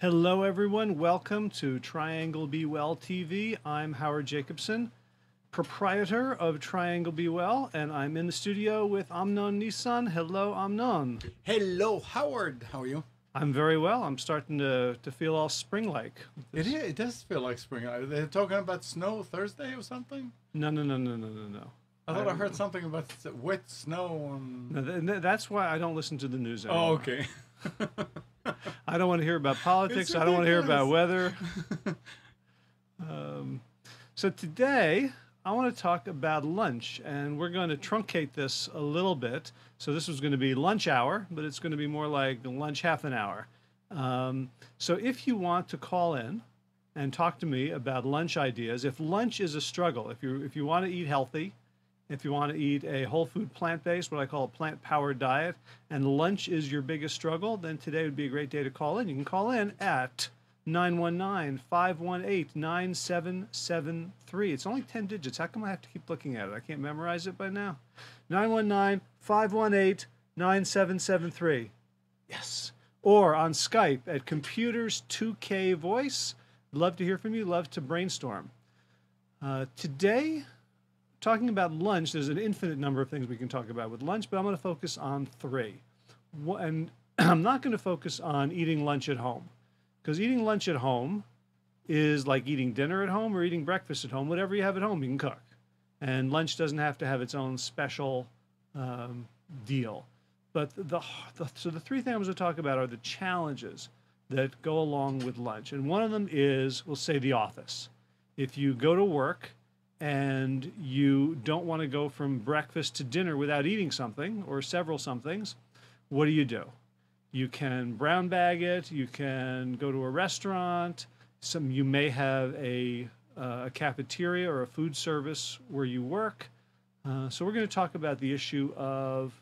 Hello, everyone. Welcome to Triangle Be Well TV. I'm Howard Jacobson, proprietor of Triangle Be Well, and I'm in the studio with Amnon Nissan. Hello, Amnon. Hello, Howard. How are you? I'm very well. I'm starting to feel all spring-like. It does feel like spring. They're talking about snow Thursday or something. No, no, no, no, no, no, no. I thought I heard something about wet snow. No, that's why I don't listen to the news Oh, anymore. okay. I don't want to hear about politics. It's I don't want to hear about ridiculous. weather. So today, I want to talk about lunch, and we're going to truncate this a little bit. So this was going to be lunch hour, but it's going to be more like lunch half an hour. So if you want to call in and talk to me about lunch ideas, if lunch is a struggle, if you want to eat healthy, if you want to eat a whole food plant-based, what I call a plant-powered diet, and lunch is your biggest struggle, then today would be a great day to call in. You can call in at 919-518-9773. It's only 10 digits. How come I have to keep looking at it? I can't memorize it by now. 919-518-9773. Yes. Or on Skype at Computers 2K Voice. Love to hear from you. Love to brainstorm. Today, talking about lunch, there's an infinite number of things we can talk about with lunch, but I'm going to focus on three. And I'm not going to focus on eating lunch at home, because eating lunch at home is like eating dinner at home or eating breakfast at home. Whatever you have at home, you can cook. And lunch doesn't have to have its own special deal. But so the three things I'm going to talk about are the challenges that go along with lunch. And one of them is, we'll say, the office. If you go to work and you don't want to go from breakfast to dinner without eating something or several somethings, what do? You can brown bag it. You can go to a restaurant. You may have a cafeteria or a food service where you work. So we're going to talk about the issue of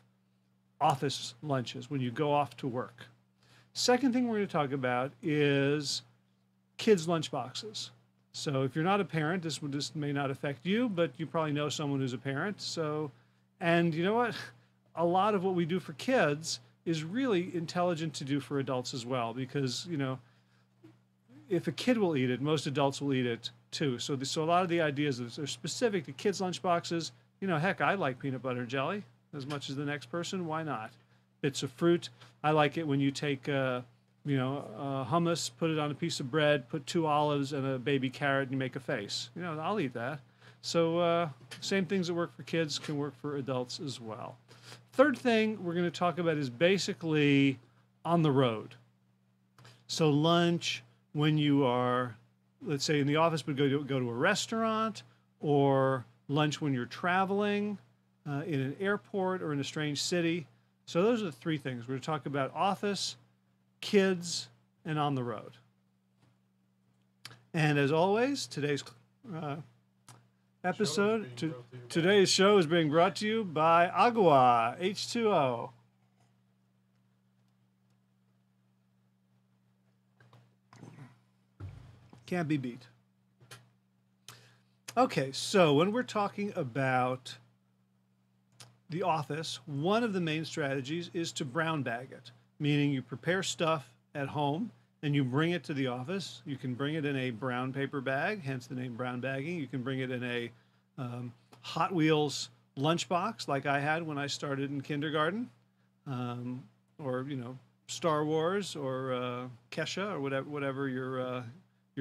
office lunches when you go off to work. Second thing we're going to talk about is kids' lunch boxes. So if you're not a parent, this may not affect you, but you probably know someone who's a parent. So, and you know what? A lot of what we do for kids is really intelligent to do for adults as well, because, you know, if a kid will eat it, most adults will eat it too. So a lot of the ideas are specific to kids' lunch boxes. You know, heck, I like peanut butter and jelly as much as the next person. Why not? Bits of fruit. I like it when you take, hummus, put it on a piece of bread, put 2 olives and a baby carrot, and you make a face. You know, I'll eat that. So same things that work for kids can work for adults as well. Third thing we're going to talk about is basically on the road. So lunch when you are, let's say in the office, but go to a restaurant, or lunch when you're traveling in an airport or in a strange city. So those are the three things. We're going to talk about office, kids, and on the road. And as always, today's today's show is being brought to you by Agua H2O. Can't be beat. Okay, so when we're talking about the office, one of the main strategies is to brown bag it, meaning you prepare stuff at home and you bring it to the office. You can bring it in a brown paper bag, hence the name brown bagging. You can bring it in a Hot Wheels lunchbox like I had when I started in kindergarten, or, you know, Star Wars or Kesha or whatever your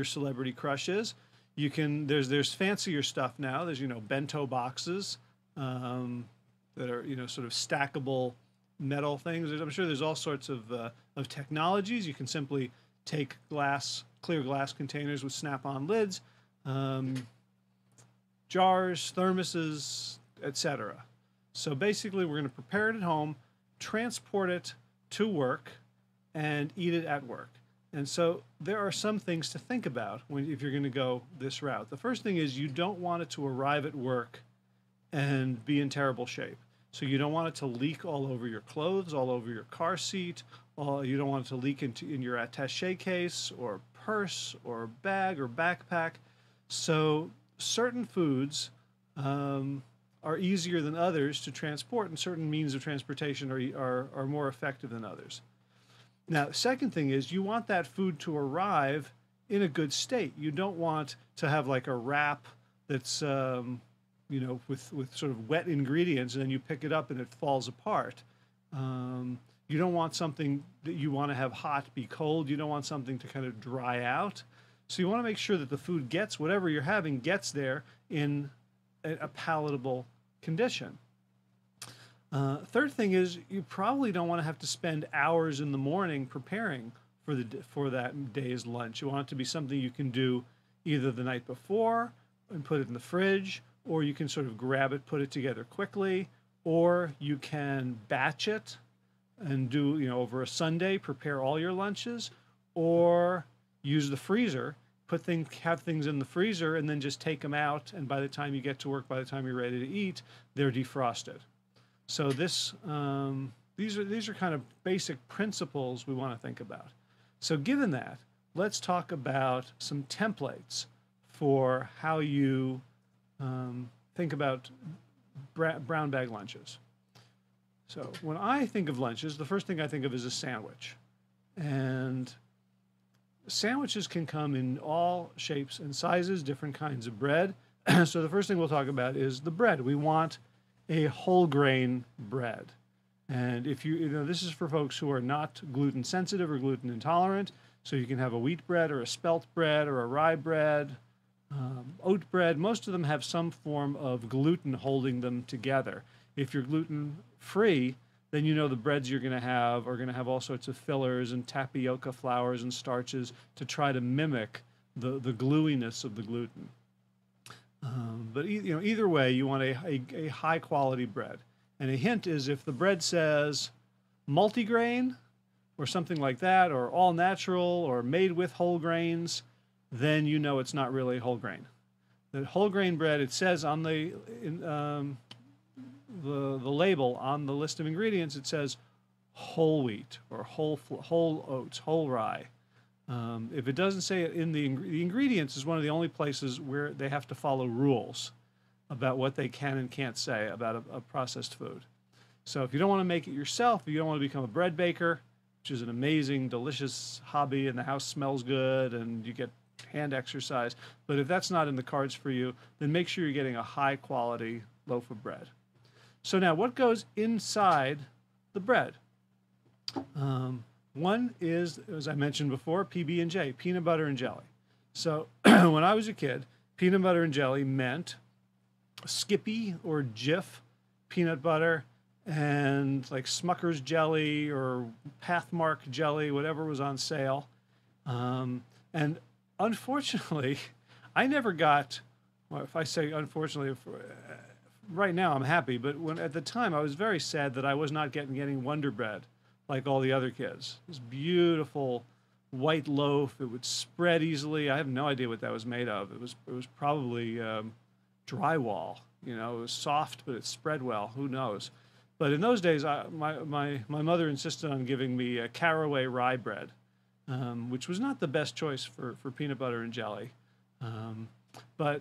celebrity crush is. You can, there's fancier stuff now. There's, you know, bento boxes that are, you know, sort of stackable metal things. I'm sure there's all sorts of technologies. You can simply take clear glass containers with snap-on lids, jars, thermoses, etc. So basically, we're going to prepare it at home, transport it to work, and eat it at work. And so there are some things to think about if you're going to go this route. The first thing is you don't want it to arrive at work and be in terrible shape. So you don't want it to leak all over your clothes, all over your car seat. You don't want it to leak in your attaché case or purse or bag or backpack. So certain foods are easier than others to transport, and certain means of transportation are more effective than others. Now, second thing is you want that food to arrive in a good state. You don't want to have like a wrap that's, with sort of wet ingredients, and then you pick it up and it falls apart. You don't want something that you want to have hot be cold. You don't want something to kind of dry out. So you want to make sure that the food gets, whatever you're having, gets there in a palatable condition. Third thing is you probably don't want to have to spend hours in the morning preparing for that day's lunch. You want it to be something you can do either the night before and put it in the fridge, or you can sort of grab it, put it together quickly, or you can batch it and do, over a Sunday, prepare all your lunches, or use the freezer, have things in the freezer, and then just take them out, and by the time you get to work, by the time you're ready to eat, they're defrosted. So these are kind of basic principles we want to think about. So given that, let's talk about some templates for how you think about brown bag lunches. So when I think of lunches, the first thing I think of is a sandwich. And sandwiches can come in all shapes and sizes, different kinds of bread. So the first thing we'll talk about is the bread. We want a whole grain bread. And if this is for folks who are not gluten sensitive or gluten intolerant. So you can have a wheat bread or a spelt bread or a rye bread, oat bread. Most of them have some form of gluten holding them together. If you're gluten free, then the breads you're going to have are going to have all sorts of fillers and tapioca flours and starches to try to mimic the gluiness of the gluten. But either way, you want a high quality bread. And a hint is if the bread says multigrain or something like that, or all natural or made with whole grains, then it's not really whole grain. The whole grain bread, it says on the label on the list of ingredients, it says whole wheat or whole oats, whole rye. If it doesn't say it in the ingredients, is one of the only places where they have to follow rules about what they can and can't say about a processed food. So if you don't want to make it yourself, if you don't want to become a bread baker, which is an amazing, delicious hobby, and the house smells good and you get hand exercise, but if that's not in the cards for you, then make sure you're getting a high quality loaf of bread. So now what goes inside the bread? One is, as I mentioned before, PB&J, peanut butter and jelly. So when I was a kid, peanut butter and jelly meant Skippy or Jif peanut butter and like Smucker's jelly or Pathmark jelly, whatever was on sale. And unfortunately, I never got, well, if I say unfortunately, right now I'm happy, but at the time I was very sad that I was not getting Wonder Bread like all the other kids. This beautiful white loaf. It would spread easily. I have no idea what that was made of. It was probably drywall. It was soft, but it spread well. Who knows? But in those days, my mother insisted on giving me a caraway rye bread, which was not the best choice for peanut butter and jelly. But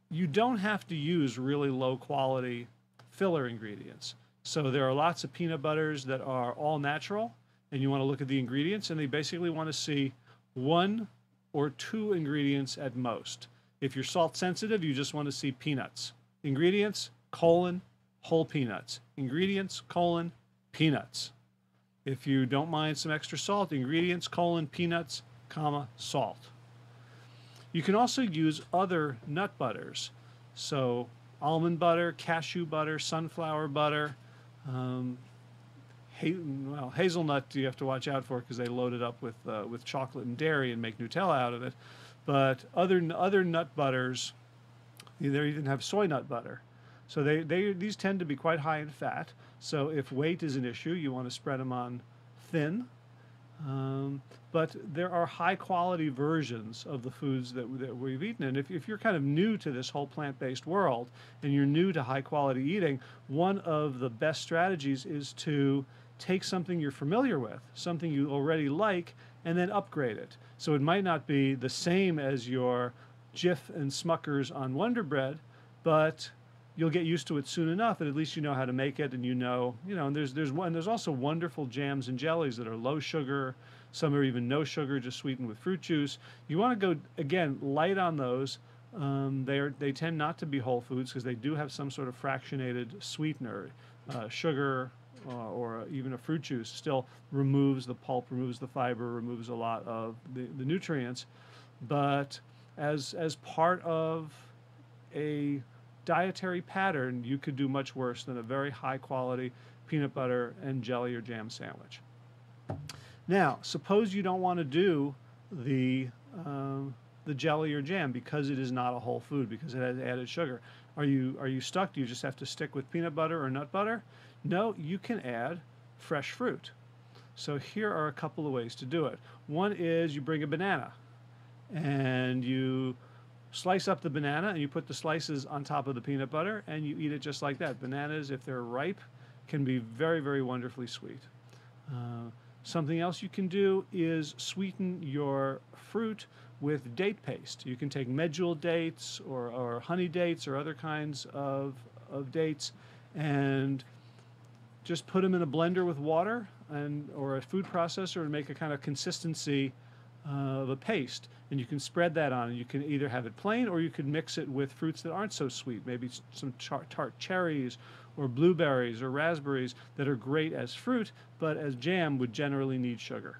you don't have to use really low quality filler ingredients. So there are lots of peanut butters that are all natural, and you want to look at the ingredients, and they basically want to see 1 or 2 ingredients at most. If you're salt sensitive, you just want to see peanuts. Ingredients, whole peanuts. Ingredients, peanuts. If you don't mind some extra salt, ingredients, peanuts, salt. You can also use other nut butters. So almond butter, cashew butter, sunflower butter. Hazelnut you have to watch out for because they load it up with chocolate and dairy and make Nutella out of it. But other nut butters, they even have soy nut butter. So these tend to be quite high in fat. So if weight is an issue, you want to spread them on thin. But there are high quality versions of the foods that we've eaten. And if you're kind of new to this whole plant-based world and you're new to high quality eating, one of the best strategies is to take something you're familiar with, something you already like, and then upgrade it. So it might not be the same as your Jif and Smucker's on Wonder Bread, but you'll get used to it soon enough, and at least you know how to make it, and and there's also wonderful jams and jellies that are low sugar. Some are even no sugar, just sweetened with fruit juice. You want to go again light on those. They tend not to be whole foods because they do have some sort of fractionated sweetener, sugar, or even a fruit juice still removes the pulp, removes the fiber, removes a lot of the nutrients. But as part of a dietary pattern, you could do much worse than a very high quality peanut butter and jelly or jam sandwich. Now, suppose you don't want to do the jelly or jam because it is not a whole food, because it has added sugar. Are you stuck? Do you just have to stick with peanut butter or nut butter? No, you can add fresh fruit. So here are a couple of ways to do it. One is you bring a banana and you slice up the banana and you put the slices on top of the peanut butter and you eat it just like that. Bananas, if they're ripe, can be very, very wonderfully sweet. Something else you can do is sweeten your fruit with date paste. You can take medjool dates or honey dates or other kinds of dates and just put them in a blender with water or a food processor and make a kind of consistency of a paste. And you can spread that on, and you can either have it plain or you could mix it with fruits that aren't so sweet, maybe some tart cherries or blueberries or raspberries that are great as fruit, but as jam would generally need sugar.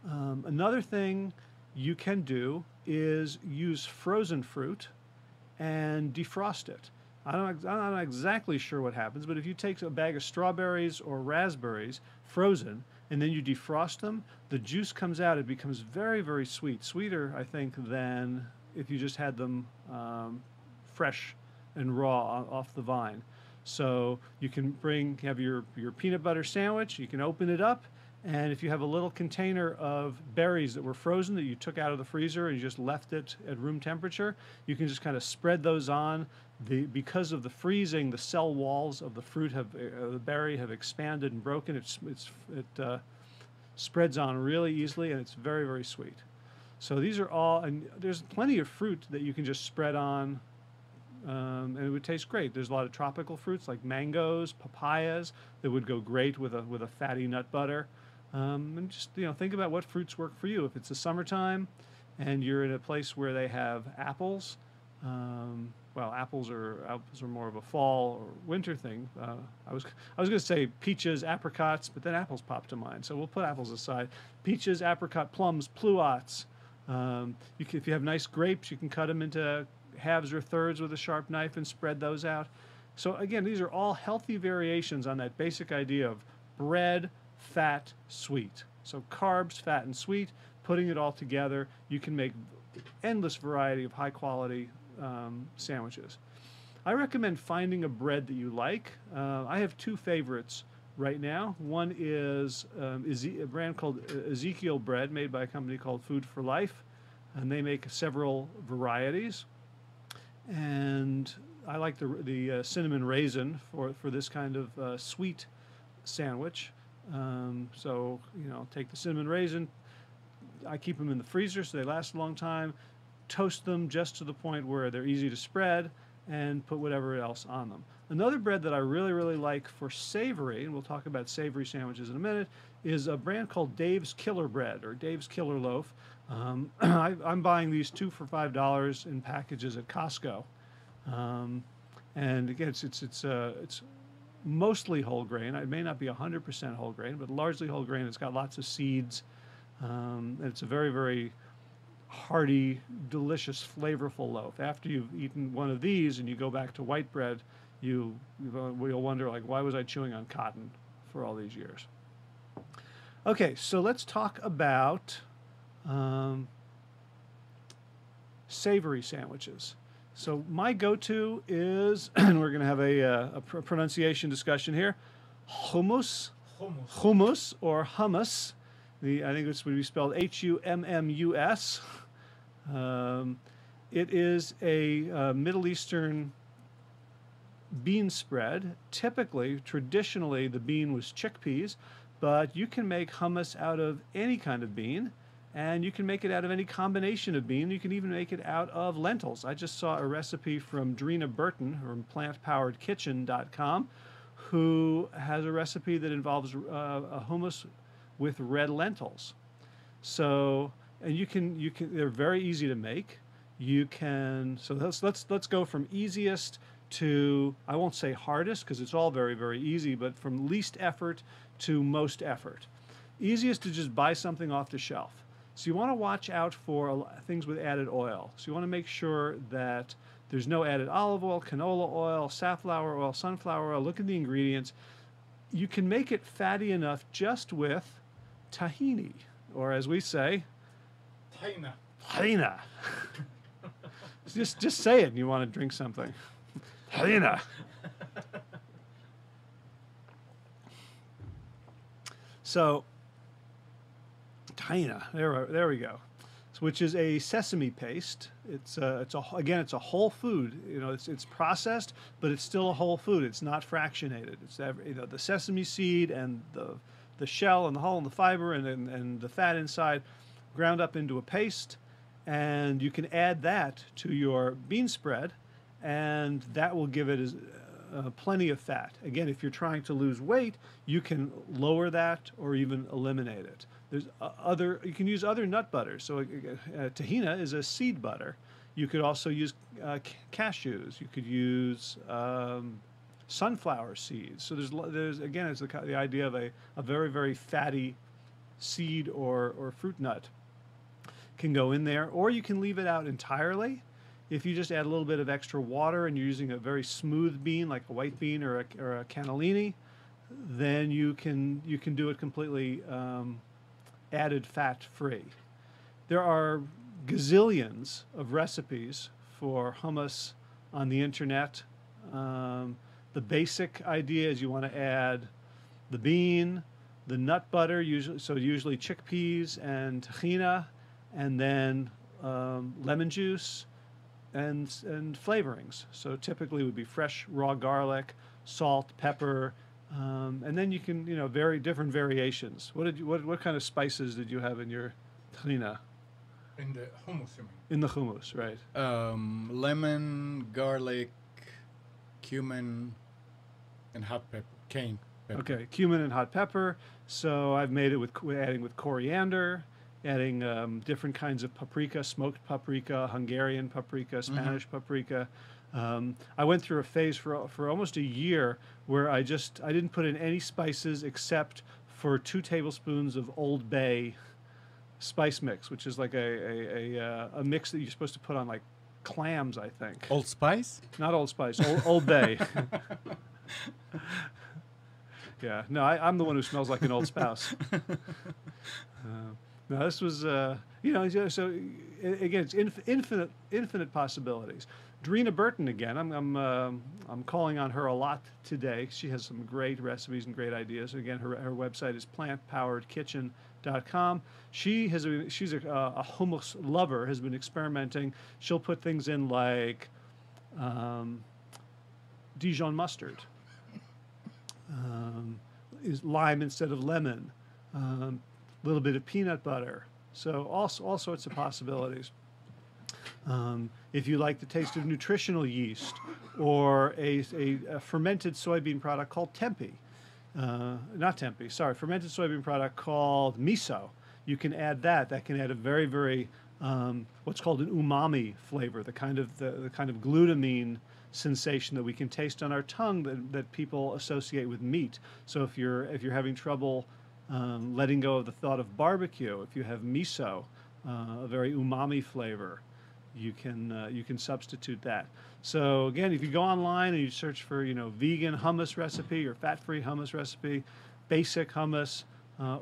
Another thing you can do is use frozen fruit and defrost it. I'm not exactly sure what happens, but if you take a bag of strawberries or raspberries frozen and then you defrost them, the juice comes out. It becomes very, very sweet. Sweeter, I think, than if you just had them fresh and raw off the vine. So you can have your peanut butter sandwich, you can open it up, and if you have a little container of berries that were frozen that you took out of the freezer and you just left it at room temperature, you can just kind of spread those on. Because of the freezing, the cell walls of the fruit the berry have expanded and broken. It spreads on really easily, and it's very, very sweet. So these are all, and there's plenty of fruit that you can just spread on, and it would taste great. There's a lot of tropical fruits like mangoes, papayas that would go great with a fatty nut butter. And just think about what fruits work for you. If it's the summertime and you're in a place where they have apples, well, apples are more of a fall or winter thing. I was going to say peaches, apricots, but then apples popped to mind, so we'll put apples aside. Peaches, apricot, plums, pluots. If you have nice grapes, you can cut them into halves or thirds with a sharp knife and spread those out. So again, these are all healthy variations on that basic idea of bread, fat, sweet. So carbs, fat, and sweet, putting it all together, you can make endless variety of high quality sandwiches. I recommend finding a bread that you like. I have two favorites right now. One is a brand called Ezekiel Bread, made by a company called Food for Life, and they make several varieties. And I like the cinnamon raisin for this kind of sweet sandwich. So take the cinnamon raisin. I keep them in the freezer so they last a long time. Toast them just to the point where they're easy to spread, and put whatever else on them. Another bread that I really, really like for savory, and we'll talk about savory sandwiches in a minute, is a brand called Dave's Killer Bread or Dave's Killer Loaf. I'm buying these 2 for $5 in packages at Costco, and again, it's mostly whole grain. It may not be 100% whole grain, but largely whole grain. It's got lots of seeds, and it's a very, very hearty, delicious, flavorful loaf. After you've eaten one of these and you go back to white bread, you'll wonder, like, why was I chewing on cotton for all these years? Okay, so let's talk about savory sandwiches. So my go-to is, and we're going to have a pronunciation discussion here, hummus or hummus. I think this would be spelled Hummus. It is a Middle Eastern bean spread. Traditionally, the bean was chickpeas, but you can make hummus out of any kind of bean. And you can make it out of any combination of bean. You can even make it out of lentils. I just saw a recipe from Drina Burton from plantpoweredkitchen.com, who has a recipe that involves a hummus with red lentils. So, and they're very easy to make. You can, so let's go from easiest to, I won't say hardest because it's all very, very easy, but from least effort to most effort. Easiest to just buy something off the shelf. So you want to watch out for things with added oil. So you want to make sure that there's no added olive oil, canola oil, safflower oil, sunflower oil. Look at the ingredients. You can make it fatty enough just with tahini, or as we say, Tahina. tahina. just say it and you want to drink something. Tahina. So, tahina, there we go. So, which is a sesame paste. It's a whole food. You know, it's processed, but it's still a whole food. It's not fractionated. It's the sesame seed and the shell and the hull and the fiber and the fat inside, ground up into a paste, and you can add that to your bean spread, and that will give it plenty of fat. Again, if you're trying to lose weight, you can lower that or even eliminate it. There's you can use other nut butters. So tahina is a seed butter. You could also use cashews. You could use sunflower seeds. So there's again, it's the idea of a very, very fatty seed or fruit nut can go in there, or you can leave it out entirely. If you just add a little bit of extra water and you're using a very smooth bean like a white bean or a cannellini, then you can do it completely added fat free. There are gazillions of recipes for hummus on the internet. The basic idea is you want to add the bean, the nut butter, usually chickpeas and tahina, and then lemon juice and flavorings. So typically it would be fresh raw garlic, salt, pepper, and then you can vary different variations. What kind of spices did you have in your tahina? In the hummus, you mean? In the hummus, right? Lemon, garlic, cumin, and hot pepper, cane pepper. Okay, cumin and hot pepper. So I've made it with adding with coriander, adding different kinds of paprika, smoked paprika, Hungarian paprika, Spanish paprika. I went through a phase for almost a year where I didn't put in any spices except for 2 tablespoons of Old Bay spice mix, which is like a mix that you're supposed to put on like clams, I think. Old Spice? Not Old Spice, Old Bay. Yeah, no, I'm the one who smells like an old spouse. No, this was, so again, it's infinite possibilities. Drina Burton again. I'm calling on her a lot today. She has some great recipes and great ideas. Again, her website is plantpoweredkitchen.com. She's a hummus lover. Has been experimenting. She'll put things in like Dijon mustard, is lime instead of lemon. A little bit of peanut butter. So all sorts of possibilities. If you like the taste of nutritional yeast or a fermented soybean product called fermented soybean product called miso, you can add that. That can add a very, very, what's called an umami flavor, the kind of glutamine sensation that we can taste on our tongue that people associate with meat. So if you're having trouble letting go of the thought of barbecue, if you have miso, a very umami flavor, you can substitute that. So again, if you go online and you search for vegan hummus recipe or fat-free hummus recipe, basic hummus,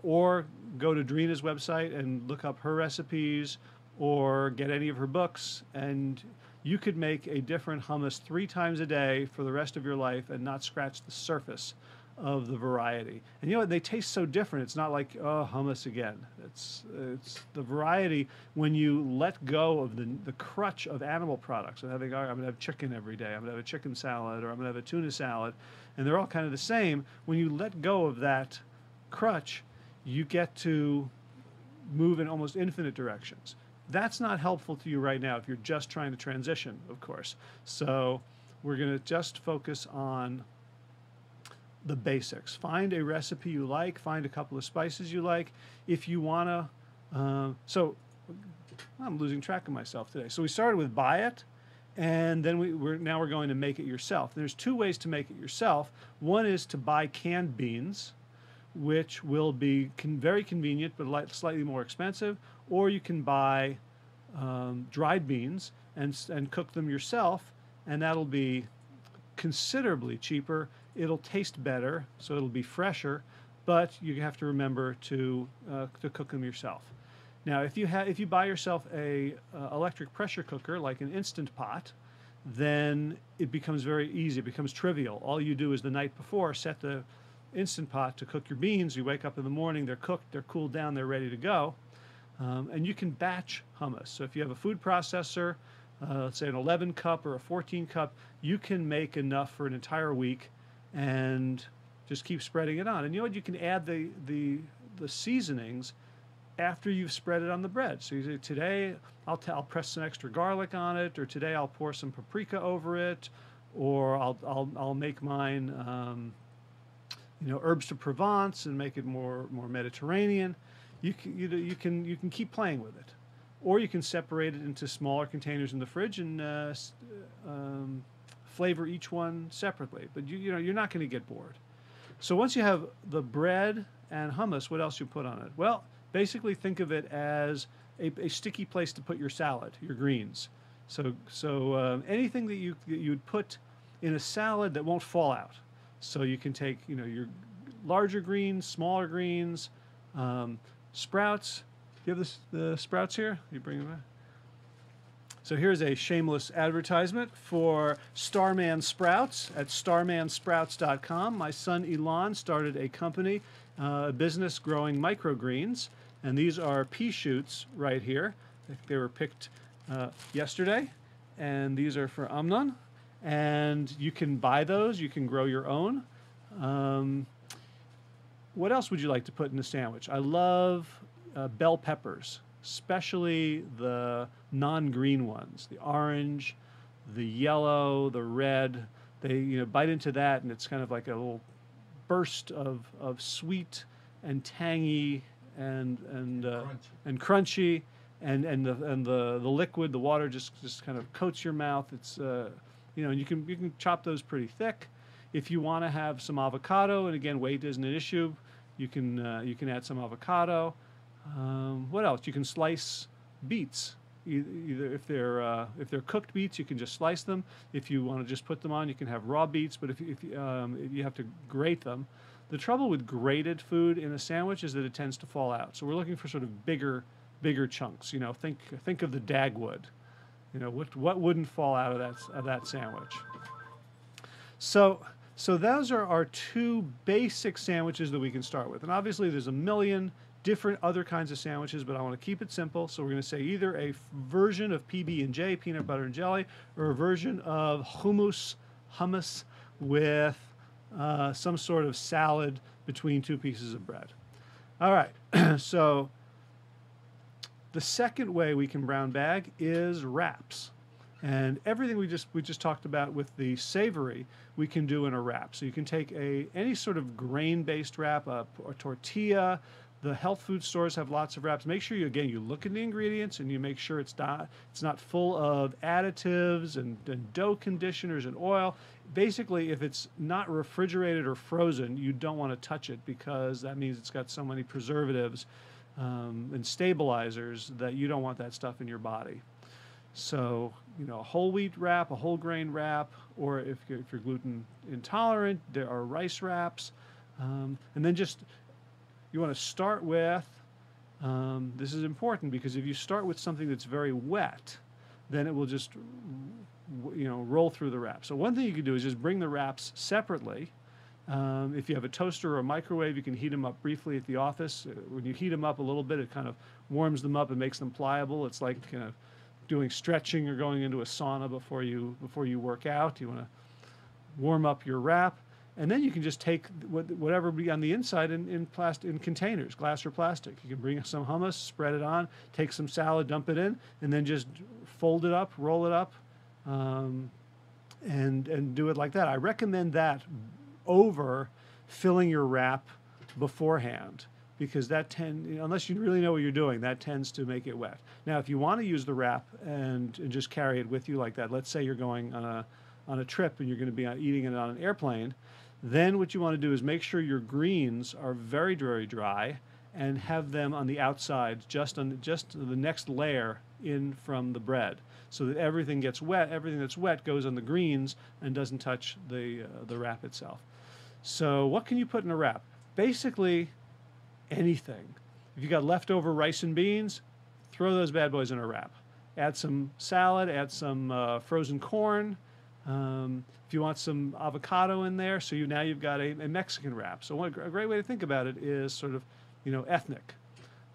or go to Drina's website and look up her recipes or get any of her books, and you could make a different hummus 3 times a day for the rest of your life and not scratch the surface of the variety. And you know what? They taste so different. It's not like, oh, hummus again. It's the variety when you let go of the crutch of animal products. I'm going to have chicken every day. I'm going to have a chicken salad, or I'm going to have a tuna salad, and they're all kind of the same. When you let go of that crutch, you get to move in almost infinite directions. That's not helpful to you right now if you're just trying to transition, of course. So we're going to just focus on the basics. Find a recipe you like, find a couple of spices you like. If you want to, so I'm losing track of myself today. So we started with buy it, and then now we're going to make it yourself. There's two ways to make it yourself. One is to buy canned beans, which will be very convenient but slightly more expensive, or you can buy dried beans and cook them yourself, and that'll be considerably cheaper. It'll taste better, so it'll be fresher, but you have to remember to cook them yourself. Now, if you buy yourself a electric pressure cooker like an Instant Pot, then it becomes very easy. It becomes trivial. All you do is the night before set the Instant Pot to cook your beans. You wake up in the morning, they're cooked, they're cooled down, they're ready to go. And you can batch hummus. So if you have a food processor, let's say an 11 cup or a 14 cup, you can make enough for an entire week and just keep spreading it on. And you know what? You can add the seasonings after you've spread it on the bread. So you say, today I'll press some extra garlic on it, or today I'll pour some paprika over it, or I'll make mine herbs de Provence and make it more Mediterranean. You can keep playing with it, or you can separate it into smaller containers in the fridge and flavor each one separately. But you're not going to get bored. So once you have the bread and hummus, what else you put on it? Well, basically think of it as a sticky place to put your salad, your greens. So anything that you'd put in a salad that won't fall out. So you can take your larger greens, smaller greens, sprouts. Do you have the sprouts here? You bring them back. So here's a shameless advertisement for Starman Sprouts at starmansprouts.com. My son Elon started a company, a business growing microgreens, and these are pea shoots right here. They were picked yesterday, and these are for Amnon. And you can buy those. You can grow your own. What else would you like to put in a sandwich? I love bell peppers, especially the non-green ones, the orange, the yellow, the red. They bite into that, and it's kind of like a little burst of sweet and tangy and crunchy, and the liquid, the water just kind of coats your mouth. It's and you can chop those pretty thick. If you want to have some avocado, and again, weight isn't an issue, you can add some avocado. What else? You can slice beets. Either if they're cooked beets, you can just slice them. If you want to just put them on, you can have raw beets. But if you have to grate them, the trouble with grated food in a sandwich is that it tends to fall out. So we're looking for sort of bigger chunks. Think of the Dagwood. What wouldn't fall out of that sandwich. So those are our two basic sandwiches that we can start with. And obviously there's a million different other kinds of sandwiches, but I want to keep it simple. So we're going to say either a version of PB&J, peanut butter and jelly, or a version of hummus with some sort of salad between two pieces of bread. All right, so the second way we can brown bag is wraps. And everything we just talked about with the savory, we can do in a wrap. So you can take any sort of grain-based wrap, a tortilla. The health food stores have lots of wraps. Make sure you look at the ingredients and you make sure it's not full of additives and dough conditioners and oil. Basically, if it's not refrigerated or frozen, you don't want to touch it, because that means it's got so many preservatives and stabilizers that you don't want that stuff in your body. So, a whole wheat wrap, a whole grain wrap, or if you're gluten intolerant, there are rice wraps. And then you want to start with, this is important, because if you start with something that's very wet, then it will just, roll through the wrap. So one thing you can do is just bring the wraps separately. If you have a toaster or a microwave, you can heat them up briefly at the office. When you heat them up a little bit, it kind of warms them up and makes them pliable. It's like doing stretching or going into a sauna before you work out. You want to warm up your wrap. And then you can just take whatever be on the inside in containers, glass or plastic. You can bring some hummus, spread it on, take some salad, dump it in, and then just fold it up, roll it up, um, and do it like that. I recommend that over filling your wrap beforehand, because unless you really know what you're doing, that tends to make it wet. Now, if you want to use the wrap and just carry it with you like that, let's say you're going on a trip and you're going to be eating it on an airplane, then what you want to do is make sure your greens are very, very dry and have them on the outside, just the next layer in from the bread, so that everything gets wet. Everything that's wet goes on the greens and doesn't touch the wrap itself. So what can you put in a wrap? Basically anything. If you got leftover rice and beans, throw those bad boys in a wrap. Add some salad, add some frozen corn. If you want some avocado in there, so now you've got a Mexican wrap. So a great way to think about it is sort of, ethnic.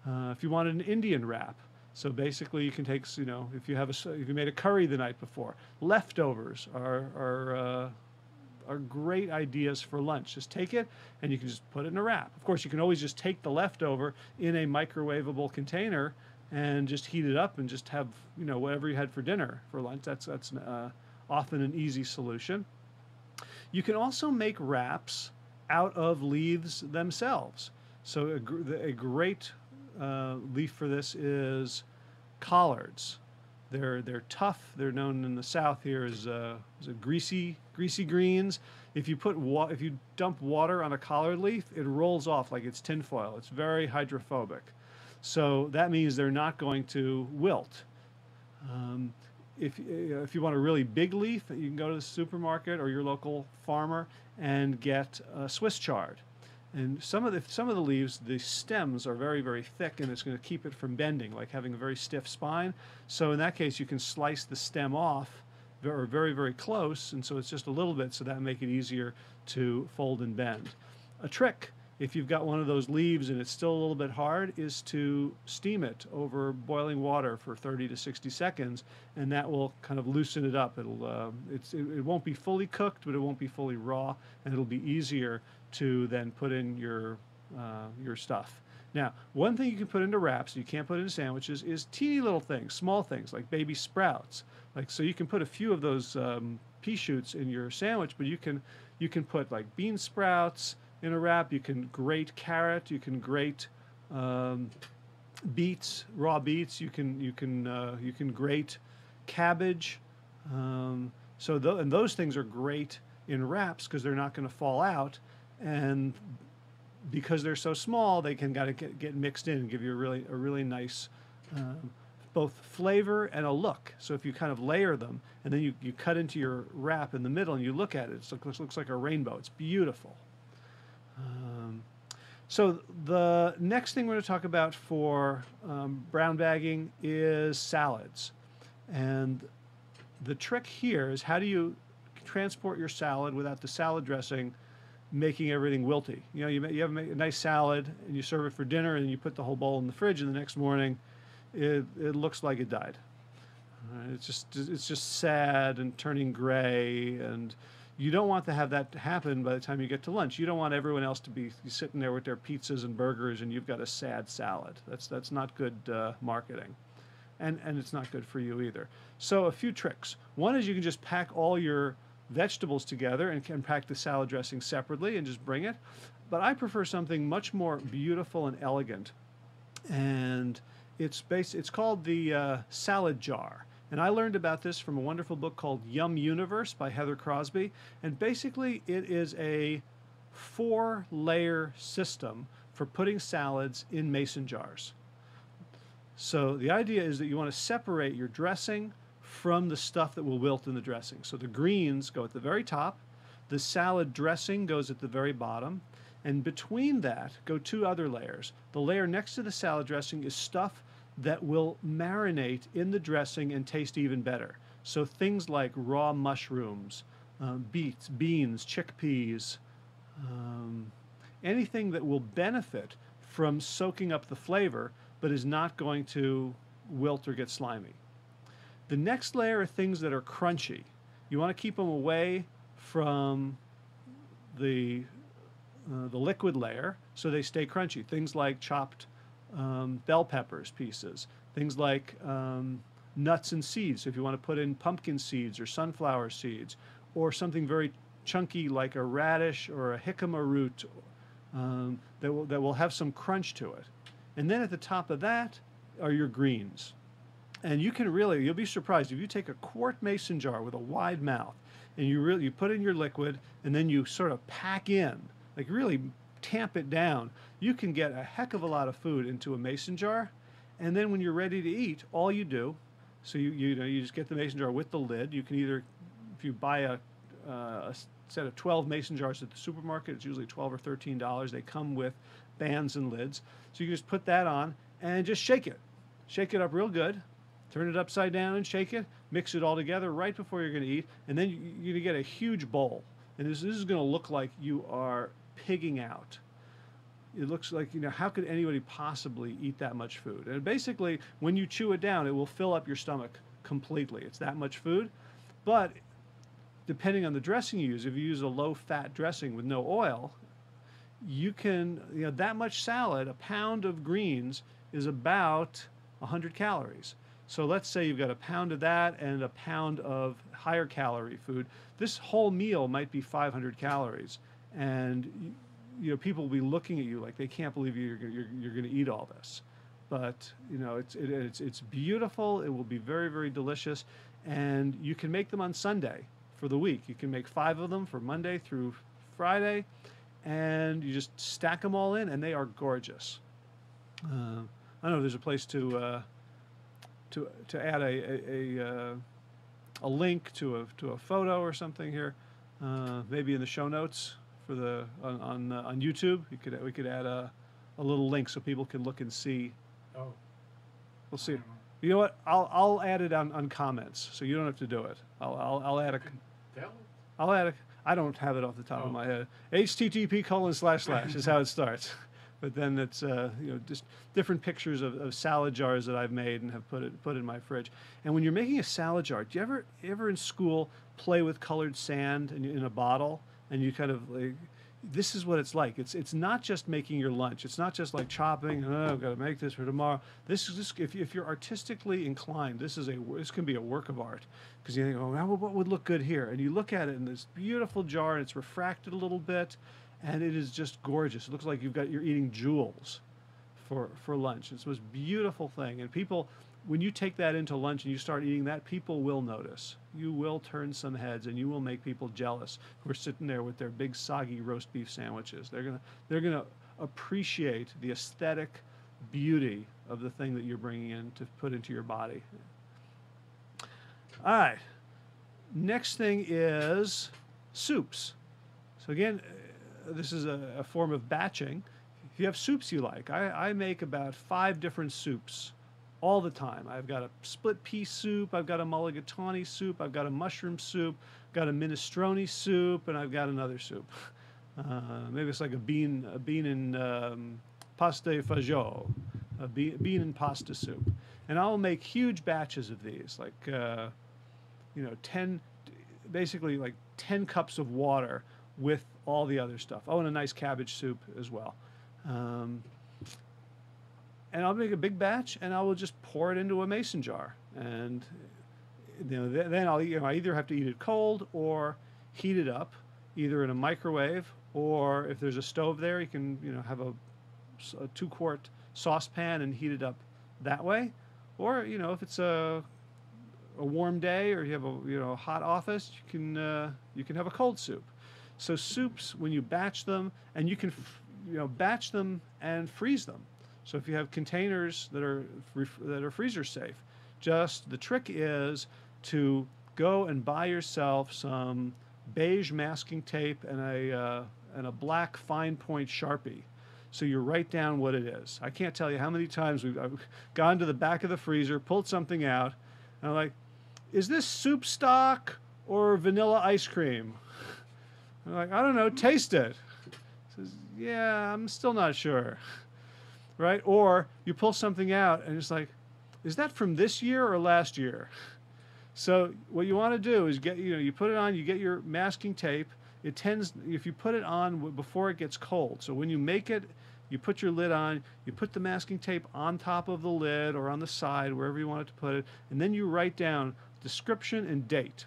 If you wanted an Indian wrap, so basically you can take, if you made a curry the night before, leftovers are great ideas for lunch. Just take it and you can just put it in a wrap. Of course, you can always just take the leftover in a microwavable container and just heat it up and just have, whatever you had for dinner for lunch. That's often an easy solution. You can also make wraps out of leaves themselves. So a great leaf for this is collards. They're tough. They're known in the South here as greasy greens. If you dump water on a collard leaf, it rolls off like it's tinfoil. It's very hydrophobic. So that means they're not going to wilt. If you want a really big leaf, you can go to the supermarket or your local farmer and get Swiss chard. And some of the leaves, the stems are very, very thick, and it's going to keep it from bending, like having a very stiff spine. So in that case, you can slice the stem off very, very, very close, and so it's just a little bit, so that will make it easier to fold and bend. A trick, if you've got one of those leaves and it's still a little bit hard, is to steam it over boiling water for 30 to 60 seconds, and that will kind of loosen it up. It won't be fully cooked, but it won't be fully raw, and it'll be easier to then put in your stuff. Now, one thing you can put into wraps, you can't put into sandwiches, is teeny little things, small things like baby sprouts. So you can put a few of those pea shoots in your sandwich, but you can put like bean sprouts in a wrap. You can grate carrot. You can grate beets, raw beets. You can grate cabbage. And those things are great in wraps because they're not going to fall out, and because they're so small, they can get mixed in and give you a really nice both flavor and a look. So if you kind of layer them and then you cut into your wrap in the middle and you look at it, it looks like a rainbow. It's beautiful. So the next thing we're going to talk about for brown bagging is salads. And the trick here is, how do you transport your salad without the salad dressing making everything wilty? You have a nice salad and you serve it for dinner, and you put the whole bowl in the fridge, and the next morning it looks like it died. It's just sad and turning gray, and you don't want to have that happen by the time you get to lunch. You don't want everyone else to be sitting there with their pizzas and burgers and you've got a sad salad. That's not good marketing. And it's not good for you either. So a few tricks. One is you can just pack all your vegetables together and can pack the salad dressing separately and just bring it. But I prefer something much more beautiful and elegant. And it's called the salad jar. And I learned about this from a wonderful book called Yum Universe by Heather Crosby. And basically it is a 4-layer system for putting salads in mason jars. So the idea is that you want to separate your dressing from the stuff that will wilt in the dressing. So the greens go at the very top, the salad dressing goes at the very bottom, and between that go 2 other layers. The layer next to the salad dressing is stuff that will marinate in the dressing and taste even better. So things like raw mushrooms, beans, chickpeas, anything that will benefit from soaking up the flavor but is not going to wilt or get slimy. The next layer are things that are crunchy. You want to keep them away from the liquid layer so they stay crunchy. Things like chopped bell peppers pieces, things like nuts and seeds. So if you want to put in pumpkin seeds or sunflower seeds, or something very chunky like a radish or a jicama root that will have some crunch to it. And then at the top of that are your greens. And you can really, you'll be surprised if you take a quart mason jar with a wide mouth and you put in your liquid and then you sort of pack in, like really tamp it down, you can get a heck of a lot of food into a mason jar. And then when you're ready to eat, all you do, so you just get the mason jar with the lid. You can either, if you buy a set of 12 mason jars at the supermarket, it's usually $12 or $13. They come with bands and lids. So you can just put that on and just shake it. Shake it up real good. Turn it upside down and shake it. Mix it all together right before you're going to eat. And then you're going to get a huge bowl. And this is going to look like you are pigging out. It looks like, how could anybody possibly eat that much food? And basically, when you chew it down, it will fill up your stomach completely. It's that much food. But depending on the dressing you use, if you use a low-fat dressing with no oil, you can, that much salad, a pound of greens is about 100 calories. So let's say you've got a pound of that and a pound of higher calorie food. This whole meal might be 500 calories. And people will be looking at you like they can't believe you're going to eat all this. But it's beautiful. It will be very, very delicious, and you can make them on Sunday for the week. You can make 5 of them for Monday through Friday, and you just stack them all in, and they are gorgeous. I don't know if there's a place to add a link to a photo or something here, maybe in the show notes for the on YouTube. We could add a little link so people can look and see. Oh, we'll see. You know what? I'll add it on comments, so you don't have to do it. I'll add a. I'll add a. I don't have it off the top of my head. http:// is how it starts. But then it's just different pictures of salad jars that I've made and have put in my fridge. And when you're making a salad jar, do you ever in school play with colored sand in a bottle, and you kind of like, this is what it's like. It's not just making your lunch. It's not just like chopping. Oh, I've got to make this for tomorrow. This if you're artistically inclined, this can be a work of art, because you think, oh, what would look good here? And you look at it in this beautiful jar, and it's refracted a little bit. And it is just gorgeous. It looks like you're eating jewels for lunch. It's the most beautiful thing. And people, when you take that into lunch and you start eating that, people will notice. You will turn some heads, and you will make people jealous who are sitting there with their big soggy roast beef sandwiches. They're gonna appreciate the aesthetic beauty of the thing that you're bringing in to put into your body. All right. Next thing is soups. So again, this is a form of batching. If you have soups you like, I make about 5 different soups all the time. I've got a split pea soup, I've got a mulligatawny soup, I've got a mushroom soup, got a minestrone soup, and I've got another soup. Maybe it's like a bean and pasta e fagioli, a bean and pasta soup. And I'll make huge batches of these, like basically like 10 cups of water with all the other stuff. Oh, and a nice cabbage soup as well. And I'll make a big batch, and I will just pour it into a mason jar. And then I'll I either have to eat it cold or heat it up, either in a microwave, or if there's a stove there, you can have a 2-quart saucepan and heat it up that way. Or if it's a warm day, or you have a hot office, you can have a cold soup. So soups, when you batch them, and you can batch them and freeze them. So if you have containers that are freezer safe, just the trick is to go and buy yourself some beige masking tape and a black fine point Sharpie. So you write down what it is. I can't tell you how many times I've gone to the back of the freezer, pulled something out, and I'm like, is this soup stock or vanilla ice cream? I'm like, I don't know, taste it. Says, yeah, I'm still not sure. Right? Or you pull something out and it's like, is that from this year or last year? So what you want to do is you put it on, you get your masking tape, it tends, if you put it on before it gets cold. So when you make it, you put your lid on, you put the masking tape on top of the lid or on the side, wherever you want it to put it, and then you write down description and date.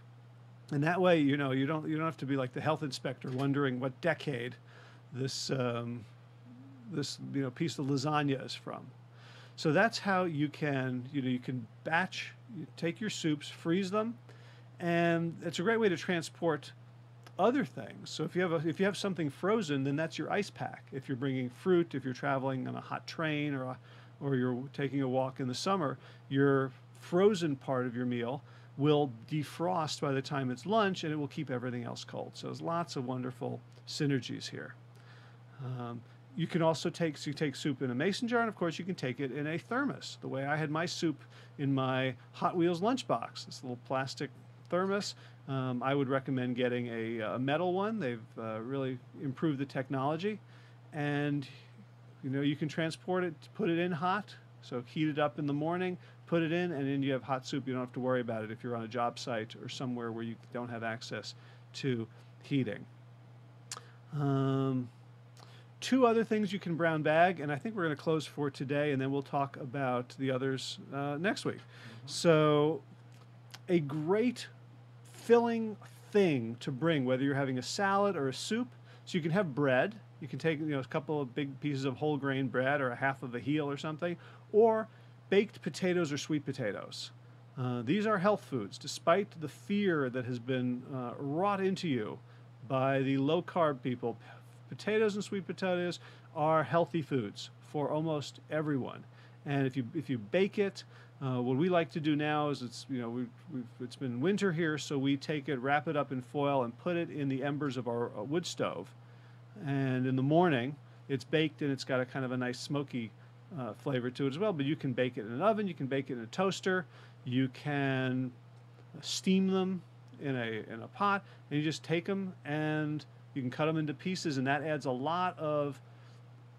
And that way, you don't have to be like the health inspector wondering what decade this this piece of lasagna is from. So that's how you can you can batch, you take your soups, freeze them, and it's a great way to transport other things. So if you have something frozen, then that's your ice pack. If you're bringing fruit, if you're traveling on a hot train, or you're taking a walk in the summer, your frozen part of your meal will defrost by the time it's lunch, and it will keep everything else cold. So there's lots of wonderful synergies here. You can also take soup in a mason jar, and of course you can take it in a thermos. The way I had my soup in my Hot Wheels lunchbox, this little plastic thermos. I would recommend getting a metal one. They've really improved the technology, and you can transport it, put it in hot, so heat it up in the morning, put it in, and then you have hot soup. You don't have to worry about it if you're on a job site or somewhere where you don't have access to heating. Two other things you can brown bag, and I think we're going to close for today, and then we'll talk about the others next week. So a great filling thing to bring, whether you're having a salad or a soup, so you can have bread. You can take a couple of big pieces of whole grain bread or a half of a heel or something, or baked potatoes or sweet potatoes. These are health foods, despite the fear that has been wrought into you by the low-carb people. Potatoes and sweet potatoes are healthy foods for almost everyone. And if you bake it, what we like to do now is it's been winter here, so we take it, wrap it up in foil, and put it in the embers of our wood stove. And in the morning, it's baked, and it's got a kind of a nice smoky flavor to it as well. But you can bake it in an oven, you can bake it in a toaster, you can steam them in a pot, and you just take them and you can cut them into pieces, and that adds a lot of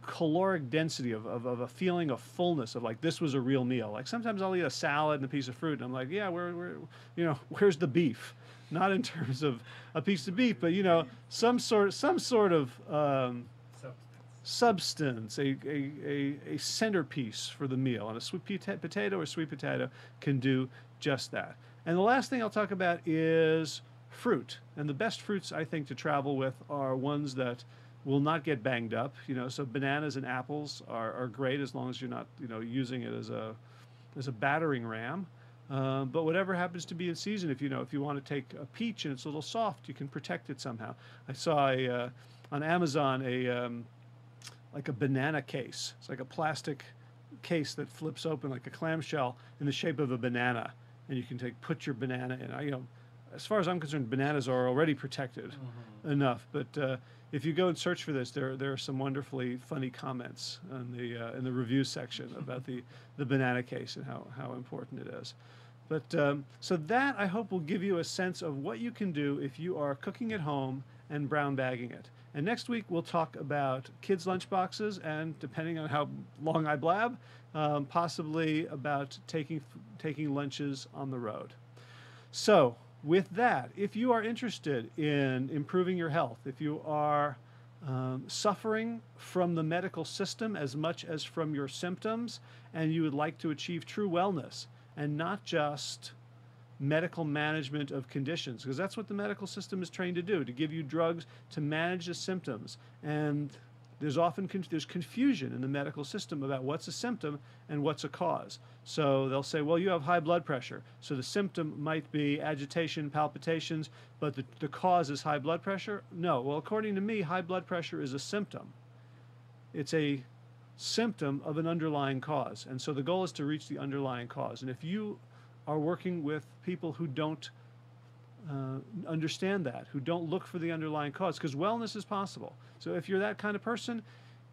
caloric density, of a feeling of fullness, of like this was a real meal. Like sometimes I'll eat a salad and a piece of fruit, and I'm like, yeah, where's the beef? Not in terms of a piece of beef, but some sort of substance, a centerpiece for the meal, and a sweet potato or sweet potato can do just that. And the last thing I'll talk about is fruit. And the best fruits, I think, to travel with are ones that will not get banged up. So bananas and apples are great as long as you're not using it as a battering ram. But whatever happens to be in season, if you want to take a peach and it's a little soft, you can protect it somehow. I saw on Amazon like a banana case. It's like a plastic case that flips open like a clamshell in the shape of a banana, and you can put your banana in. As far as I'm concerned, bananas are already protected enough. But if you go and search for this, there are some wonderfully funny comments in the review section about the banana case and how important it is. But so that, I hope, will give you a sense of what you can do if you are cooking at home and brown bagging it. And next week we'll talk about kids' lunchboxes, and depending on how long I blab, possibly about taking lunches on the road. So with that, if you are interested in improving your health, if you are suffering from the medical system as much as from your symptoms, and you would like to achieve true wellness and not just medical management of conditions, because that's what the medical system is trained to do, to give you drugs to manage the symptoms. And there's often there's confusion in the medical system about what's a symptom and what's a cause. So they'll say, well, you have high blood pressure, so the symptom might be agitation, palpitations, but the cause is high blood pressure? No. Well, according to me, high blood pressure is a symptom. It's a symptom of an underlying cause. And so the goal is to reach the underlying cause. And if you are working with people who don't understand that, who don't look for the underlying cause, because wellness is possible. So if you're that kind of person,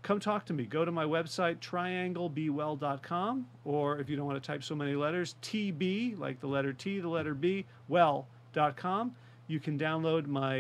come talk to me. Go to my website, trianglebewell.com, or if you don't want to type so many letters, TB, like the letter T, the letter B, well.com. You can download my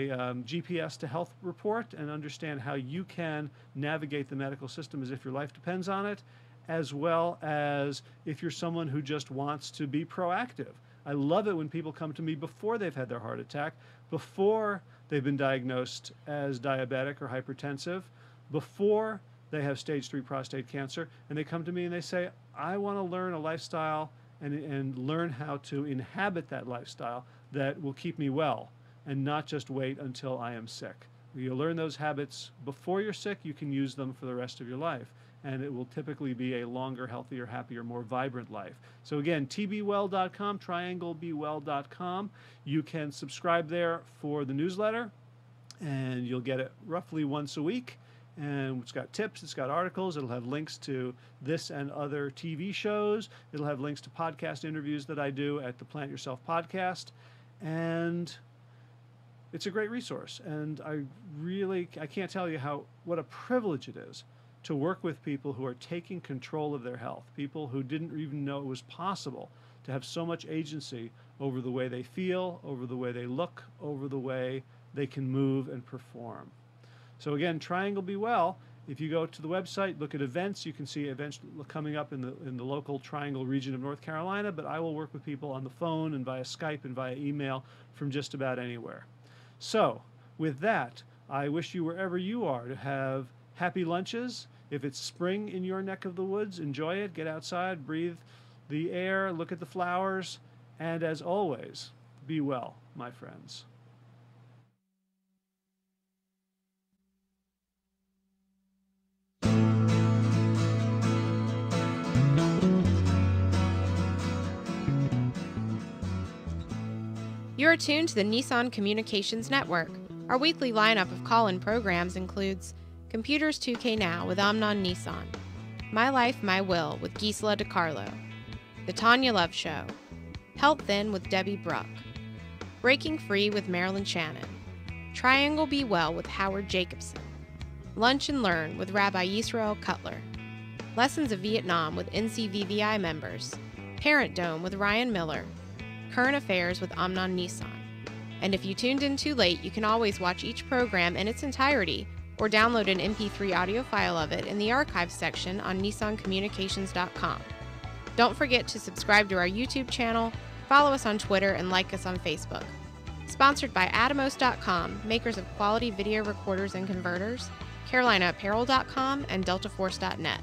GPS to Health report and understand how you can navigate the medical system as if your life depends on it, as well as if you're someone who just wants to be proactive I love it when people come to me before they've had their heart attack, before they've been diagnosed as diabetic or hypertensive, before they have stage 3 prostate cancer, and they come to me and they say, I want to learn a lifestyle and learn how to inhabit that lifestyle that will keep me well and not just wait until I am sick. You learn those habits before you're sick, you can use them for the rest of your life. And it will typically be a longer, healthier, happier, more vibrant life. So again, tbwell.com, trianglebewell.com. You can subscribe there for the newsletter, and you'll get it roughly once a week. And it's got tips, it's got articles, it'll have links to this and other TV shows. It'll have links to podcast interviews that I do at the Plant Yourself podcast. And it's a great resource. And I can't tell you what a privilege it is to work with people who are taking control of their health, people who didn't even know it was possible to have so much agency over the way they feel, over the way they look, over the way they can move and perform. So again, Triangle Be Well, if you go to the website, look at events, you can see events coming up in the local Triangle region of North Carolina, but I will work with people on the phone and via Skype and via email from just about anywhere. So with that, I wish you wherever you are to have happy lunches. If it's spring in your neck of the woods, enjoy it, get outside, breathe the air, look at the flowers, and as always, be well, my friends. You are tuned to the Nissan Communications Network. Our weekly lineup of call-in programs includes Computers 2K Now with Amnon Nissan, My Life, My Will with Gisela DiCarlo, The Tanya Love Show, Health Then with Debbie Bruck, Breaking Free with Marilyn Shannon, Triangle Be Well with Howard Jacobson, Lunch and Learn with Rabbi Yisrael Cutler, Lessons of Vietnam with NCVVI members, Parent Dome with Ryan Miller, Current Affairs with Amnon Nissan. And if you tuned in too late, you can always watch each program in its entirety or download an MP3 audio file of it in the archives section on nissancommunications.com. Don't forget to subscribe to our YouTube channel, follow us on Twitter, and like us on Facebook. Sponsored by Atomos.com, makers of quality video recorders and converters, CarolinaApparel.com, and DeltaForce.net.